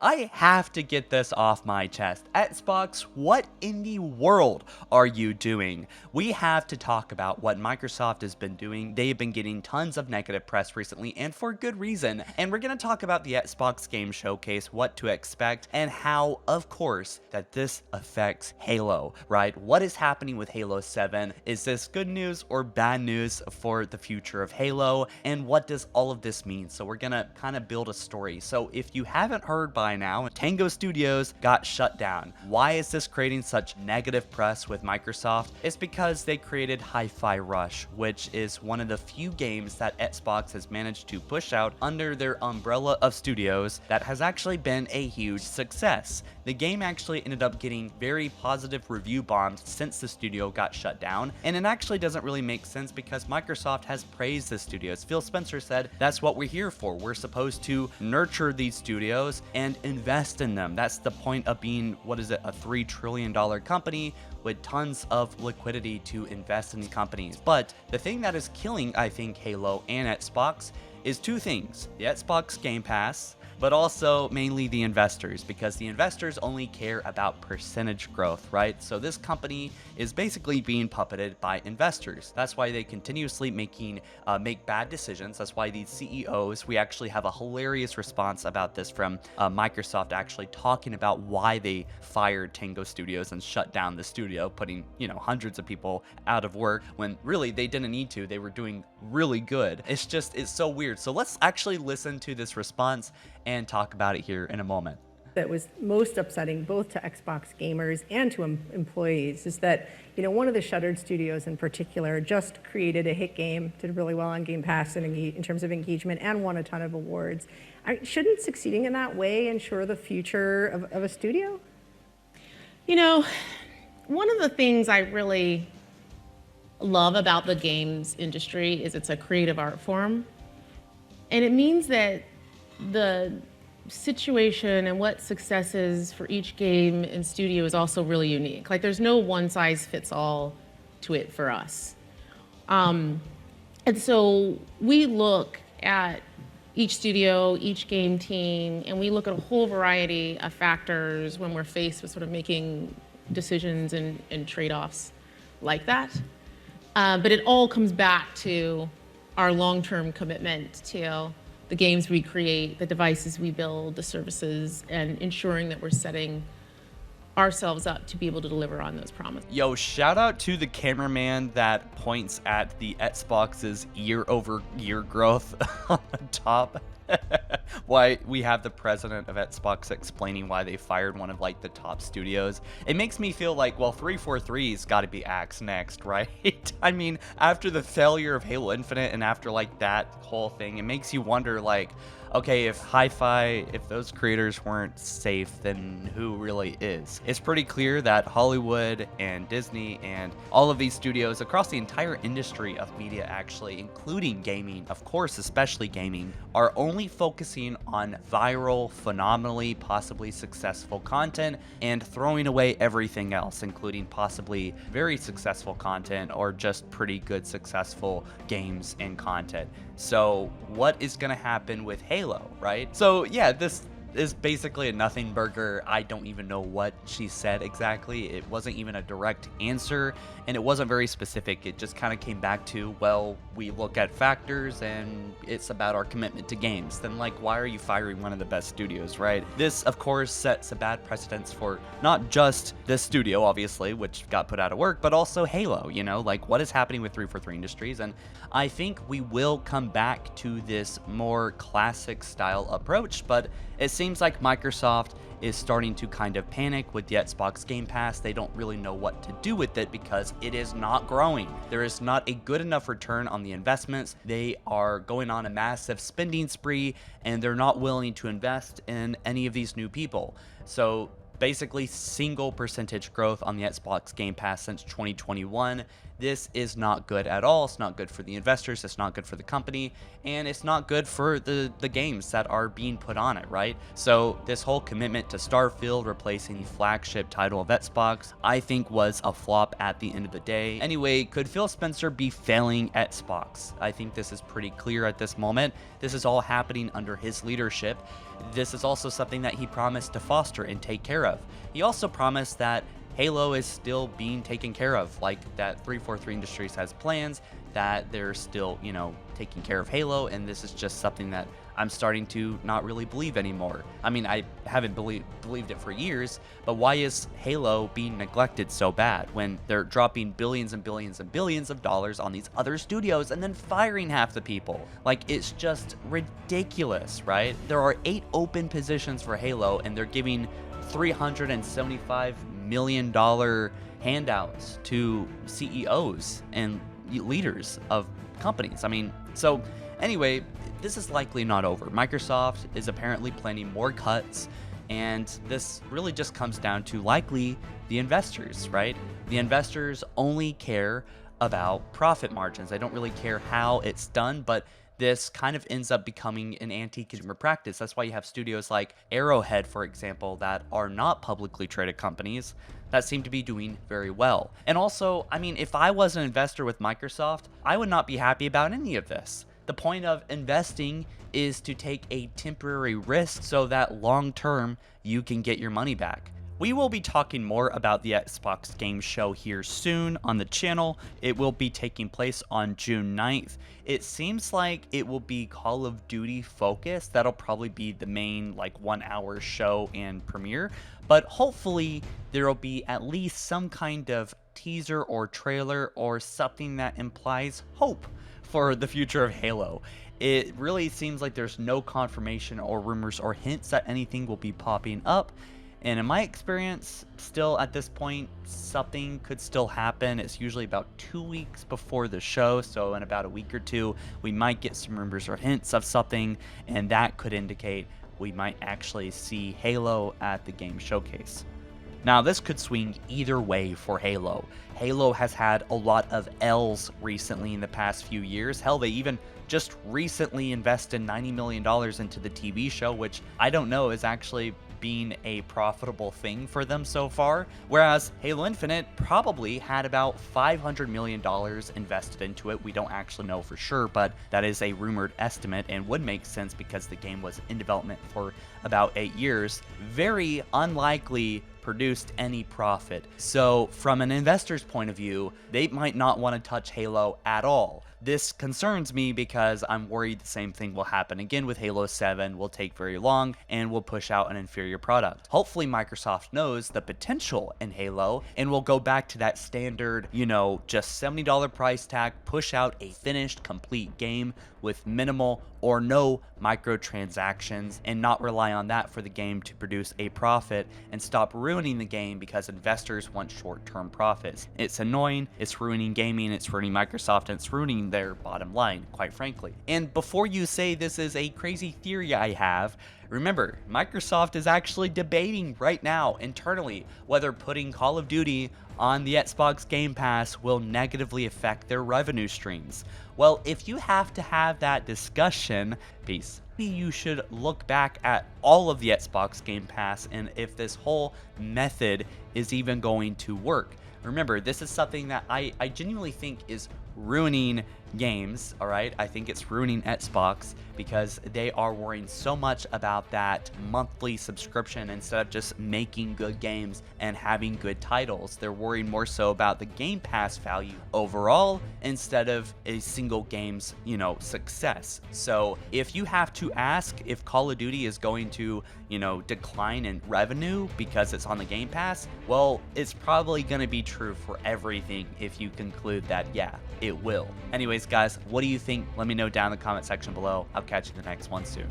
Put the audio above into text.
I have to get this off my chest. Xbox, what in the world are you doing? We have to talk about what Microsoft has been doing. They've been getting tons of negative press recently, and for good reason. And we're going to talk about the Xbox Game Showcase, what to expect, and how, of course, that this affects Halo, right? What is happening with Halo 7? Is this good news or bad news for the future of Halo? And what does all of this mean? So we're going to kind of build a story. So if you haven't heard by now, Tango Studios got shut down. Why is this creating such negative press with Microsoft? It's because they created Hi-Fi Rush, which is one of the few games that Xbox has managed to push out under their umbrella of studios that has actually been a huge success. The game actually ended up getting very positive review bombs since the studio got shut down, and it actually doesn't really make sense because Microsoft has praised the studios. Phil Spencer said that's what we're here for. We're supposed to nurture these studios and invest in them. That's the point of being, what is it, a $3 trillion company with tons of liquidity to invest in these companies. But the thing that is killing, I think, Halo and Xbox is two things: the Xbox Game Pass, but also mainly the investors, because the investors only care about percentage growth, right? So this company is basically being puppeted by investors. That's why they continuously make bad decisions. That's why these CEOs, we actually have a hilarious response about this from Microsoft actually talking about why they fired Tango Studios and shut down the studio, putting, hundreds of people out of work when really they didn't need to. They were doing really good. It's so weird. So let's actually listen to this response and talk about it here in a moment. That was most upsetting both to Xbox gamers and to employees is that, one of the shuttered studios in particular just created a hit game, did really well on Game Pass in terms of engagement, and won a ton of awards. Shouldn't succeeding in that way ensure the future of a studio? One of the things I really love about the games industry is it's a creative art form. And it means that the situation and what success is for each game and studio is also really unique. Like, there's no one size fits all to it for us. And so we look at each studio, each game team, and we look at a whole variety of factors when we're faced with sort of making decisions and trade-offs like that. But it all comes back to our long-term commitment to the games we create, the devices we build, the services, and ensuring that we're setting ourselves up to be able to deliver on those promises. Yo, shout out to the cameraman that points at the Xbox's year-over-year growth on the top. Why we have the president of Xbox explaining why they fired one of the top studios. It makes me feel like, well, 343's got to be axed next, right? I mean, after the failure of Halo Infinite and after that whole thing, it makes you wonder okay, if Hi-Fi, if those creators weren't safe, then who really is? It's pretty clear that Hollywood and Disney and all of these studios across the entire industry of media, actually, including gaming, of course, especially gaming, are only focusing on viral, phenomenally, possibly successful content and throwing away everything else, including possibly very successful content or just pretty good, successful games and content. So what is going to happen with Halo, right? So yeah, this is basically a nothing burger. I don't even know what she said exactly. It wasn't even a direct answer, and it wasn't very specific. It just kind of came back to, well, we look at factors and it's about our commitment to games. Then why are you firing one of the best studios, right? This, of course, sets a bad precedence for not just this studio, obviously, which got put out of work, but also Halo, what is happening with 343 Industries. And I think we will come back to this more classic style approach, but it seems like Microsoft is starting to kind of panic with the Xbox Game Pass. They don't really know what to do with it because it is not growing. There is not a good enough return on the investments. They are going on a massive spending spree, and they're not willing to invest in any of these new people. So basically, single percentage growth on the Xbox Game Pass since 2021. this is not good at all. It's not good for the investors, it's not good for the company, and it's not good for the games that are being put on it, right? So this whole commitment to Starfield replacing the flagship title of Xbox, I think was a flop at the end of the day. Anyway, could Phil Spencer be failing Xbox? I think this is pretty clear at this moment. This is all happening under his leadership. This is also something that he promised to foster and take care of. He also promised that Halo is still being taken care of, like that 343 Industries has plans, that they're still, taking care of Halo, and this is just something that I'm starting to not really believe anymore. I mean, I haven't believed it for years, but why is Halo being neglected so bad when they're dropping billions and billions and billions of dollars on these other studios and then firing half the people? Like, it's just ridiculous, right? There are 8 open positions for Halo, and they're giving $375 million handouts to CEOs and leaders of companies. I mean, so anyway, this is likely not over. Microsoft is apparently planning more cuts, and this really just comes down to likely the investors, right? The investors only care about profit margins. They don't really care how it's done, but this kind of ends up becoming an anti-consumer practice. That's why you have studios like Arrowhead, for example, that are not publicly traded companies that seem to be doing very well. And also, I mean, if I was an investor with Microsoft, I would not be happy about any of this. The point of investing is to take a temporary risk so that long term you can get your money back. We will be talking more about the Xbox Game Show here soon on the channel. It will be taking place on June 9th. It seems like it will be Call of Duty focused. That'll probably be the main 1 hour show and premiere, but hopefully there will be at least some kind of teaser or trailer or something that implies hope for the future of Halo. It really seems like there's no confirmation or rumors or hints that anything will be popping up. And in my experience, still at this point, something could still happen. It's usually about 2 weeks before the show, so in about a week or two, we might get some rumors or hints of something, and that could indicate we might actually see Halo at the game showcase. Now, this could swing either way for Halo. Halo has had a lot of L's recently in the past few years. Hell, they even just recently invested $90 million into the TV show, which I don't know is actually being a profitable thing for them so far, whereas Halo Infinite probably had about $500 million invested into it. We don't actually know for sure, but that is a rumored estimate and would make sense because the game was in development for about 8 years. Very unlikely produced any profit. So from an investor's point of view, they might not want to touch Halo at all. This concerns me because I'm worried the same thing will happen again with Halo 7, will take very long, and will push out an inferior product. Hopefully Microsoft knows the potential in Halo and will go back to that standard, just $70 price tag, push out a finished, complete game with minimal or no microtransactions, and not rely on that for the game to produce a profit, and stop ruining the game because investors want short-term profits. It's annoying, it's ruining gaming, it's ruining Microsoft, and it's ruining their bottom line, quite frankly. And before you say this is a crazy theory I have, remember, Microsoft is actually debating right now internally whether putting Call of Duty on the Xbox Game Pass will negatively affect their revenue streams. Well, if you have to have that discussion, you should look back at all of the Xbox Game Pass and if this whole method is even going to work. Remember, this is something that I genuinely think is ruining games, all right? I think it's ruining Xbox because they are worrying so much about that monthly subscription instead of just making good games and having good titles. They're worrying more so about the Game Pass value overall instead of a single game's, success. So if you have to ask if Call of Duty is going to, decline in revenue because it's on the Game Pass, well, it's probably going to be true for everything if you conclude that, yeah, it will. Anyways, guys, what do you think? Let me know down in the comment section below. I'll catch you in the next one soon.